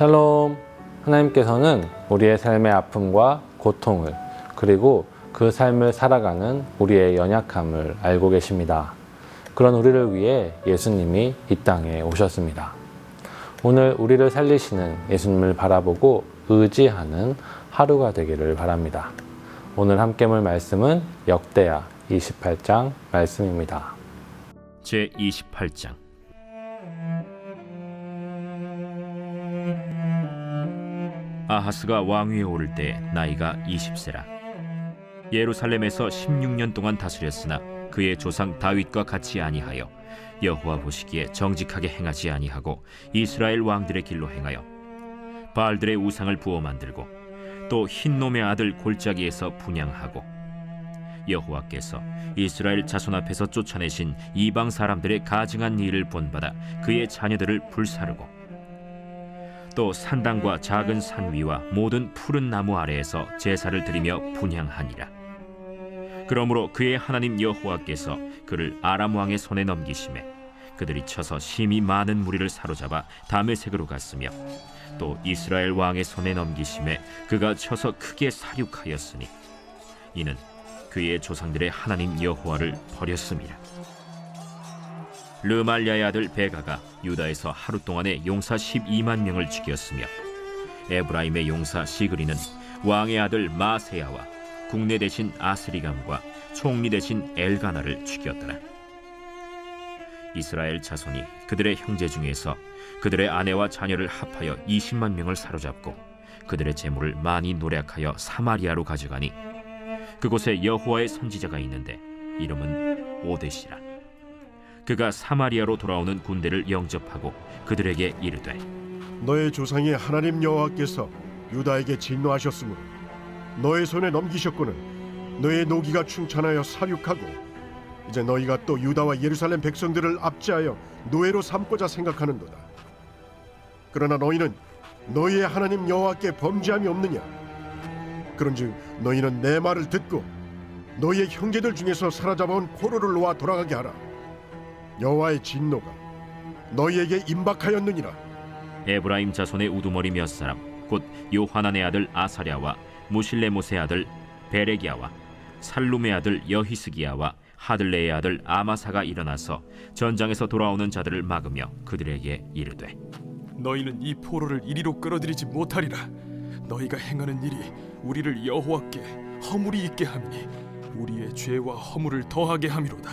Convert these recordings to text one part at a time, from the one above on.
샬롬. 하나님께서는 우리의 삶의 아픔과 고통을, 그리고 그 삶을 살아가는 우리의 연약함을 알고 계십니다. 그런 우리를 위해 예수님이 이 땅에 오셨습니다. 오늘 우리를 살리시는 예수님을 바라보고 의지하는 하루가 되기를 바랍니다. 오늘 함께 볼 말씀은 역대하 28장 말씀입니다. 제28장. 아하스가 왕위에 오를 때 나이가 20세라. 예루살렘에서 16년 동안 다스렸으나 그의 조상 다윗과 같이 아니하여 여호와 보시기에 정직하게 행하지 아니하고 이스라엘 왕들의 길로 행하여 바알들의 우상을 부어 만들고 또 흰놈의 아들 골짜기에서 분향하고 여호와께서 이스라엘 자손 앞에서 쫓아내신 이방 사람들의 가증한 일을 본받아 그의 자녀들을 불사르고 또 산당과 작은 산 위와 모든 푸른 나무 아래에서 제사를 드리며 분향하니라. 그러므로 그의 하나님 여호와께서 그를 아람 왕의 손에 넘기심에 그들이 쳐서 심히 많은 무리를 사로잡아 다메섹으로 갔으며 또 이스라엘 왕의 손에 넘기심에 그가 쳐서 크게 사륙하였으니 이는 그의 조상들의 하나님 여호와를 버렸음이라. 르말야의 아들 베가가 유다에서 하루 동안에 용사 12만 명을 죽였으며 에브라임의 용사 시그리는 왕의 아들 마세야와 국내 대신 아스리감과 총리 대신 엘가나를 죽였더라. 이스라엘 자손이 그들의 형제 중에서 그들의 아내와 자녀를 합하여 20만 명을 사로잡고 그들의 재물을 많이 노략하여 사마리아로 가져가니 그곳에 여호와의 선지자가 있는데 이름은 오뎃이라. 그가 사마리아로 돌아오는 군대를 영접하고 그들에게 이르되 너의 조상의 하나님 여호와께서 유다에게 진노하셨으므로 너의 손에 넘기셨거늘 너의 노기가 충천하여 사륙하고 이제 너희가 또 유다와 예루살렘 백성들을 압제하여 노예로 삼고자 생각하는도다. 그러나 너희는 너희의 하나님 여호와께 범죄함이 없느냐? 그런즉 너희는 내 말을 듣고 너희의 형제들 중에서 사로잡아온 포로를 놓아 돌아가게 하라. 여호와의 진노가 너희에게 임박하였느니라. 에브라임 자손의 우두머리 몇 사람 곧 요하난의 아들 아사랴와 무실레못의 아들 베레기야와 살룸의 아들 여히스기야와 하들레의 아들 아마사가 일어나서 전장에서 돌아오는 자들을 막으며 그들에게 이르되 너희는 이 포로를 이리로 끌어들이지 못하리라. 너희가 행하는 일이 우리를 여호와께 허물이 있게 함이니 우리의 죄와 허물을 더하게 함이로다.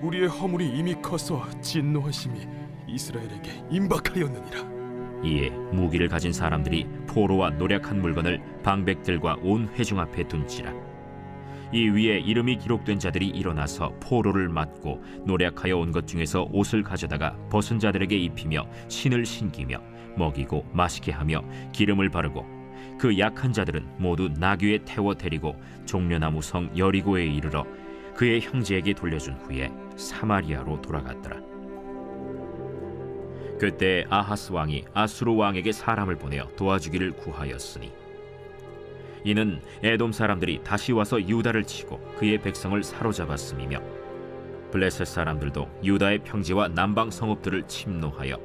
우리의 허물이 이미 커서 진노하심이 이스라엘에게 임박하였느니라. 이에 무기를 가진 사람들이 포로와 노략한 물건을 방백들과 온 회중 앞에 둔지라. 이 위에 이름이 기록된 자들이 일어나서 포로를 맞고 노략하여 온 것 중에서 옷을 가져다가 벗은 자들에게 입히며 신을 신기며 먹이고 마시게 하며 기름을 바르고 그 약한 자들은 모두 나귀에 태워 데리고 종려나무 성 여리고에 이르러 그의 형제에게 돌려준 후에 사마리아로 돌아갔더라. 그때 아하스 왕이 아수르 왕에게 사람을 보내어 도와주기를 구하였으니 이는 에돔 사람들이 다시 와서 유다를 치고 그의 백성을 사로잡았음이며 블레셋 사람들도 유다의 평지와 남방 성읍들을 침노하여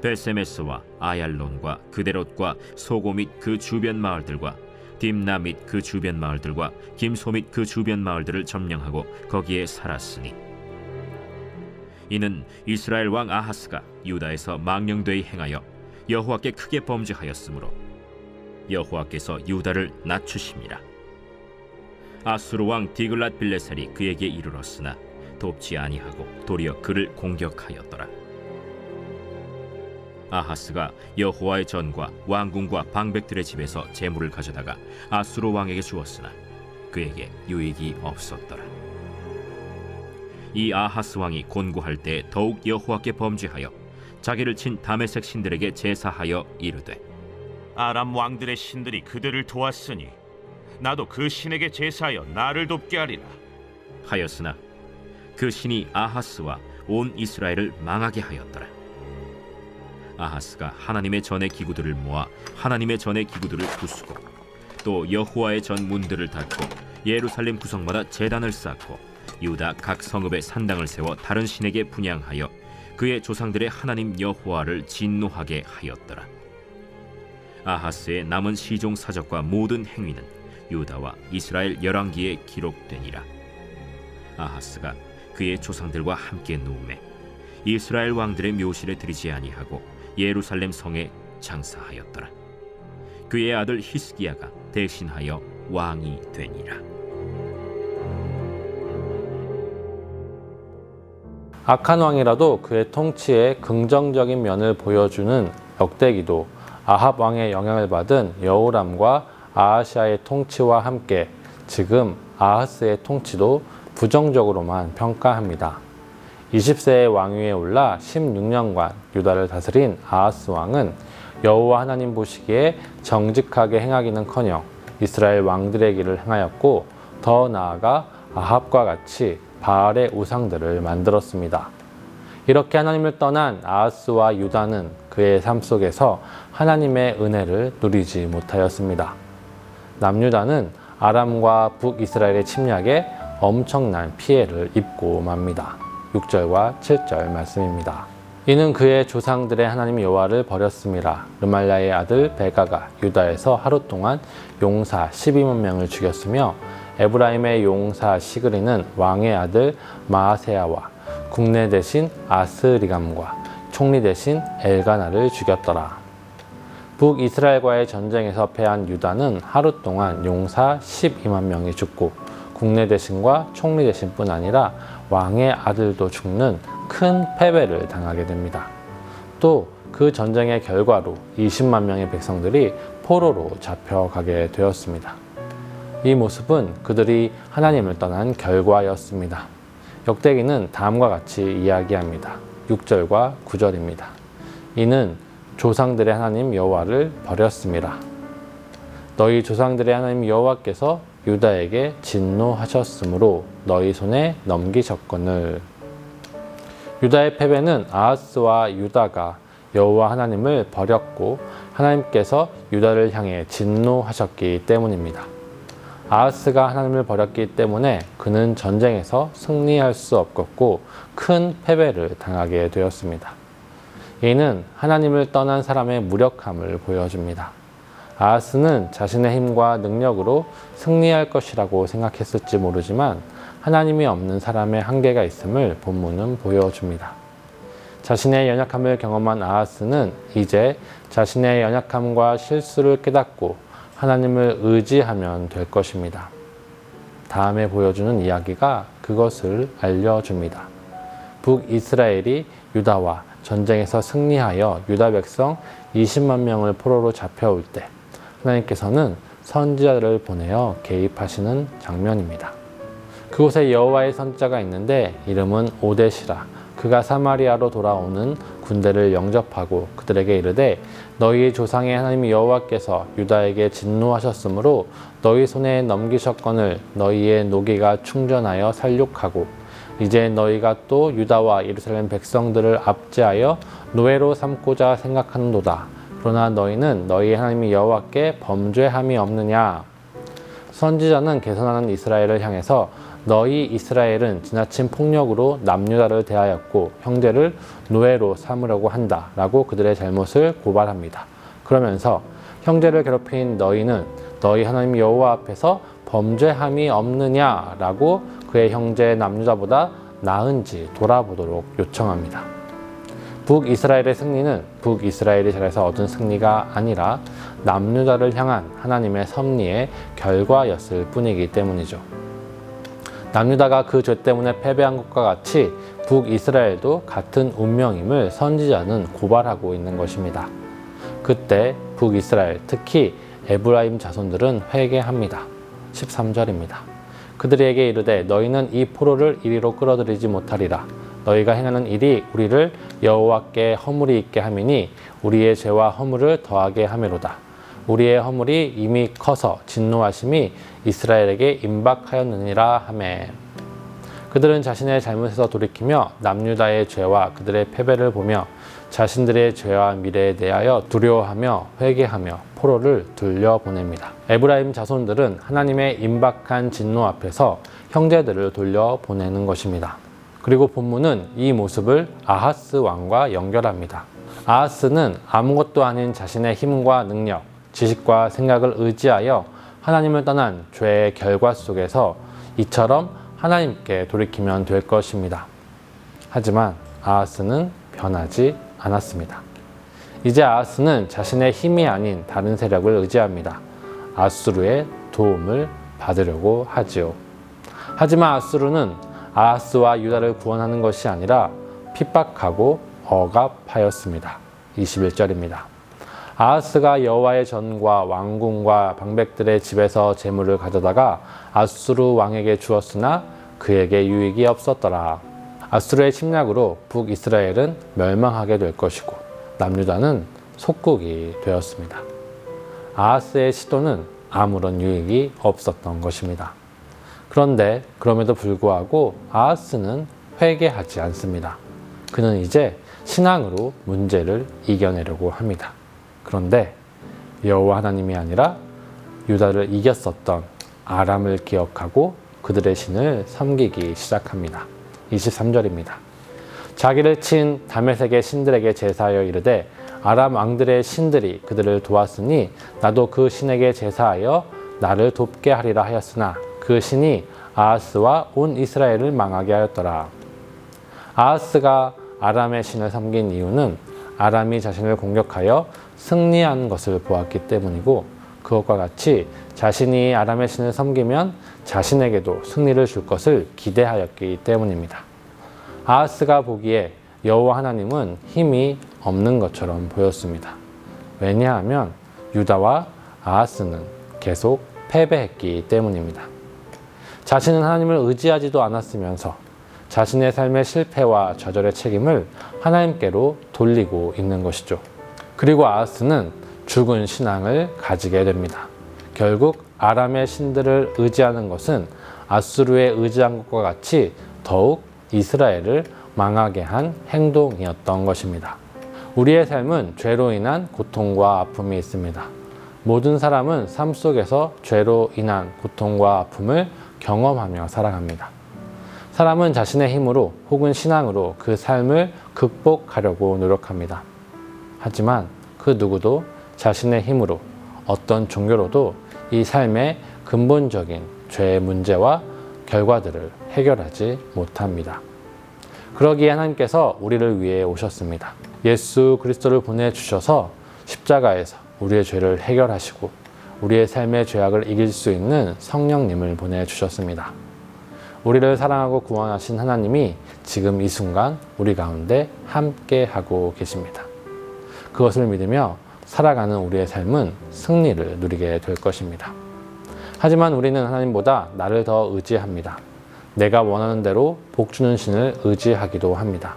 베세메스와 아얄론과 그데롯과 소고 및 그 주변 마을들과 딥나 및 그 주변 마을들과 김소 및 그 주변 마을들을 점령하고 거기에 살았으니 이는 이스라엘 왕 아하스가 유다에서 망령되이 행하여 여호와께 크게 범죄하였으므로 여호와께서 유다를 낮추심이라. 아수르 왕 디글랏 빌레셀이 그에게 이르렀으나 돕지 아니하고 도리어 그를 공격하였더라. 아하스가 여호와의 전과 왕궁과 방백들의 집에서 재물을 가져다가 아수르 왕에게 주었으나 그에게 유익이 없었더라. 이 아하스 왕이 곤고할 때 더욱 여호와께 범죄하여 자기를 친 다메섹 신들에게 제사하여 이르되 아람 왕들의 신들이 그들을 도왔으니 나도 그 신에게 제사하여 나를 돕게 하리라 하였으나 그 신이 아하스와 온 이스라엘을 망하게 하였더라. 아하스가 하나님의 전의 기구들을 모아 하나님의 전의 기구들을 부수고 또 여호와의 전 문들을 닫고 예루살렘 구성마다 제단을 쌓고 유다 각 성읍에 산당을 세워 다른 신에게 분향하여 그의 조상들의 하나님 여호와를 진노하게 하였더라. 아하스의 남은 시종 사적과 모든 행위는 유다와 이스라엘 열왕기에 기록되니라. 아하스가 그의 조상들과 함께 누움에 이스라엘 왕들의 묘실에 들이지 아니하고 예루살렘 성에 장사하였더라. 그의 아들 히스기야가 대신하여 왕이 되니라. 악한 왕이라도 그의 통치에 긍정적인 면을 보여주는 역대기도 아합 왕의 영향을 받은 여호람과 아하시아의 통치와 함께 지금 아하스의 통치도 부정적으로만 평가합니다. 20세의 왕위에 올라 16년간 유다를 다스린 아하스 왕은 여호와 하나님 보시기에 정직하게 행하기는커녕 이스라엘 왕들의 길을 행하였고, 더 나아가 아합과 같이 바알의 우상들을 만들었습니다. 이렇게 하나님을 떠난 아하스와 유다는 그의 삶 속에서 하나님의 은혜를 누리지 못하였습니다. 남유다는 아람과 북이스라엘의 침략에 엄청난 피해를 입고 맙니다. 6절과 7절 말씀입니다. 이는 그의 조상들의 하나님 여호와를 버렸음이라. 르말랴의 아들 베가가 유다에서 하루 동안 용사 12만 명을 죽였으며, 에브라임의 용사 시그리는 왕의 아들 마아세야와 국내 대신 아스리감과 총리 대신 엘가나를 죽였더라. 북이스라엘과의 전쟁에서 패한 유다는 하루 동안 용사 12만 명이 죽고 국내 대신과 총리 대신뿐 아니라 왕의 아들도 죽는 큰 패배를 당하게 됩니다. 또 그 전쟁의 결과로 20만 명의 백성들이 포로로 잡혀가게 되었습니다. 이 모습은 그들이 하나님을 떠난 결과였습니다. 역대기는 다음과 같이 이야기합니다. 6절과 9절입니다. 이는 조상들의 하나님 여호와를 버렸음이라. 너희 조상들의 하나님 여호와께서 유다에게 진노하셨으므로 너희 손에 넘기셨거늘. 유다의 패배는 아하스와 유다가 여호와 하나님을 버렸고 하나님께서 유다를 향해 진노하셨기 때문입니다. 아하스가 하나님을 버렸기 때문에 그는 전쟁에서 승리할 수 없었고 큰 패배를 당하게 되었습니다. 이는 하나님을 떠난 사람의 무력함을 보여줍니다. 아하스는 자신의 힘과 능력으로 승리할 것이라고 생각했을지 모르지만 하나님이 없는 사람의 한계가 있음을 본문은 보여줍니다. 자신의 연약함을 경험한 아하스는 이제 자신의 연약함과 실수를 깨닫고 하나님을 의지하면 될 것입니다. 다음에 보여주는 이야기가 그것을 알려줍니다. 북이스라엘이 유다와 전쟁에서 승리하여 유다 백성 20만 명을 포로로 잡혀올 때 하나님께서는 선지자들을 보내어 개입하시는 장면입니다. 그곳에 여호와의 선지자가 있는데 이름은 오뎃이라. 그가 사마리아로 돌아오는 군대를 영접하고 그들에게 이르되 너희 조상의 하나님 여호와께서 유다에게 진노하셨으므로 너희 손에 넘기셨거늘 너희의 노기가 충전하여 살육하고 이제 너희가 또 유다와 예루살렘 백성들을 압제하여 노예로 삼고자 생각하는도다. 그러나 너희는 너희 하나님 여호와께 범죄함이 없느냐. 선지자는 개선하는 이스라엘을 향해서 너희 이스라엘은 지나친 폭력으로 남유다를 대하였고 형제를 노예로 삼으려고 한다 라고 그들의 잘못을 고발합니다. 그러면서 형제를 괴롭힌 너희는 너희 하나님 여호와 앞에서 범죄함이 없느냐 라고 그의 형제 남유다보다 나은지 돌아보도록 요청합니다. 북이스라엘의 승리는 북이스라엘이 잘해서 얻은 승리가 아니라 남유다를 향한 하나님의 섭리의 결과였을 뿐이기 때문이죠. 남유다가 그 죄 때문에 패배한 것과 같이 북이스라엘도 같은 운명임을 선지자는 고발하고 있는 것입니다. 그때 북이스라엘, 특히 에브라임 자손들은 회개합니다. 13절입니다. 그들에게 이르되 너희는 이 포로를 이리로 끌어들이지 못하리라. 너희가 행하는 일이 우리를 여호와께 허물이 있게 함이니 우리의 죄와 허물을 더하게 함이로다. 우리의 허물이 이미 커서 진노하심이 이스라엘에게 임박하였느니라 하매. 그들은 자신의 잘못에서 돌이키며 남유다의 죄와 그들의 패배를 보며 자신들의 죄와 미래에 대하여 두려워하며 회개하며 포로를 돌려보냅니다. 에브라임 자손들은 하나님의 임박한 진노 앞에서 형제들을 돌려보내는 것입니다. 그리고 본문은 이 모습을 아하스 왕과 연결합니다. 아하스는 아무것도 아닌 자신의 힘과 능력, 지식과 생각을 의지하여 하나님을 떠난 죄의 결과 속에서 이처럼 하나님께 돌이키면 될 것입니다. 하지만 아하스는 변하지 않았습니다. 이제 아하스는 자신의 힘이 아닌 다른 세력을 의지합니다. 아수르의 도움을 받으려고 하지요. 하지만 아수르는 아하스와 유다를 구원하는 것이 아니라 핍박하고 억압하였습니다. 21절입니다. 아하스가 여호와의 전과 왕궁과 방백들의 집에서 재물을 가져다가 아수르 왕에게 주었으나 그에게 유익이 없었더라. 아수르의 침략으로 북이스라엘은 멸망하게 될 것이고 남유다는 속국이 되었습니다. 아하스의 시도는 아무런 유익이 없었던 것입니다. 그런데 그럼에도 불구하고 아하스는 회개하지 않습니다. 그는 이제 신앙으로 문제를 이겨내려고 합니다. 그런데 여호와 하나님이 아니라 유다를 이겼었던 아람을 기억하고 그들의 신을 섬기기 시작합니다. 23절입니다. 자기를 친 다메섹의 신들에게 제사하여 이르되 아람 왕들의 신들이 그들을 도왔으니 나도 그 신에게 제사하여 나를 돕게 하리라 하였으나 그 신이 아하스와 온 이스라엘을 망하게 하였더라. 아하스가 아람의 신을 섬긴 이유는 아람이 자신을 공격하여 승리한 것을 보았기 때문이고 그것과 같이 자신이 아람의 신을 섬기면 자신에게도 승리를 줄 것을 기대하였기 때문입니다. 아하스가 보기에 여호와 하나님은 힘이 없는 것처럼 보였습니다. 왜냐하면 유다와 아하스는 계속 패배했기 때문입니다. 자신은 하나님을 의지하지도 않았으면서 자신의 삶의 실패와 좌절의 책임을 하나님께로 돌리고 있는 것이죠. 그리고 아하스는 죽은 신앙을 가지게 됩니다. 결국 아람의 신들을 의지하는 것은 아수르에 의지한 것과 같이 더욱 이스라엘을 망하게 한 행동이었던 것입니다. 우리의 삶은 죄로 인한 고통과 아픔이 있습니다. 모든 사람은 삶 속에서 죄로 인한 고통과 아픔을 경험하며 살아갑니다. 사람은 자신의 힘으로 혹은 신앙으로 그 삶을 극복하려고 노력합니다. 하지만 그 누구도 자신의 힘으로 어떤 종교로도 이 삶의 근본적인 죄의 문제와 결과들을 해결하지 못합니다. 그러기에 하나님께서 우리를 위해 오셨습니다. 예수 그리스도를 보내주셔서 십자가에서 우리의 죄를 해결하시고 우리의 삶의 죄악을 이길 수 있는 성령님을 보내주셨습니다. 우리를 사랑하고 구원하신 하나님이 지금 이 순간 우리 가운데 함께 하고 계십니다. 그것을 믿으며 살아가는 우리의 삶은 승리를 누리게 될 것입니다. 하지만 우리는 하나님보다 나를 더 의지합니다. 내가 원하는 대로 복 주는 신을 의지하기도 합니다.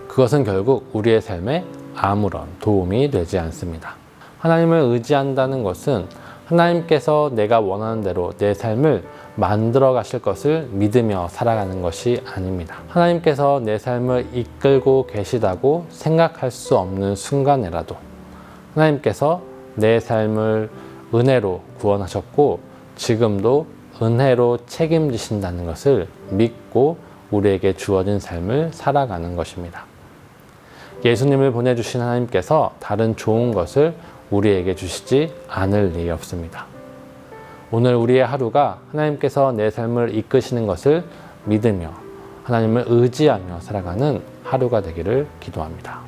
그것은 결국 우리의 삶에 아무런 도움이 되지 않습니다. 하나님을 의지한다는 것은 하나님께서 내가 원하는 대로 내 삶을 만들어 가실 것을 믿으며 살아가는 것이 아닙니다. 하나님께서 내 삶을 이끌고 계시다고 생각할 수 없는 순간에라도 하나님께서 내 삶을 은혜로 구원하셨고 지금도 은혜로 책임지신다는 것을 믿고 우리에게 주어진 삶을 살아가는 것입니다. 예수님을 보내주신 하나님께서 다른 좋은 것을 우리에게 주시지 않을 리 없습니다. 오늘 우리의 하루가 하나님께서 내 삶을 이끄시는 것을 믿으며 하나님을 의지하며 살아가는 하루가 되기를 기도합니다.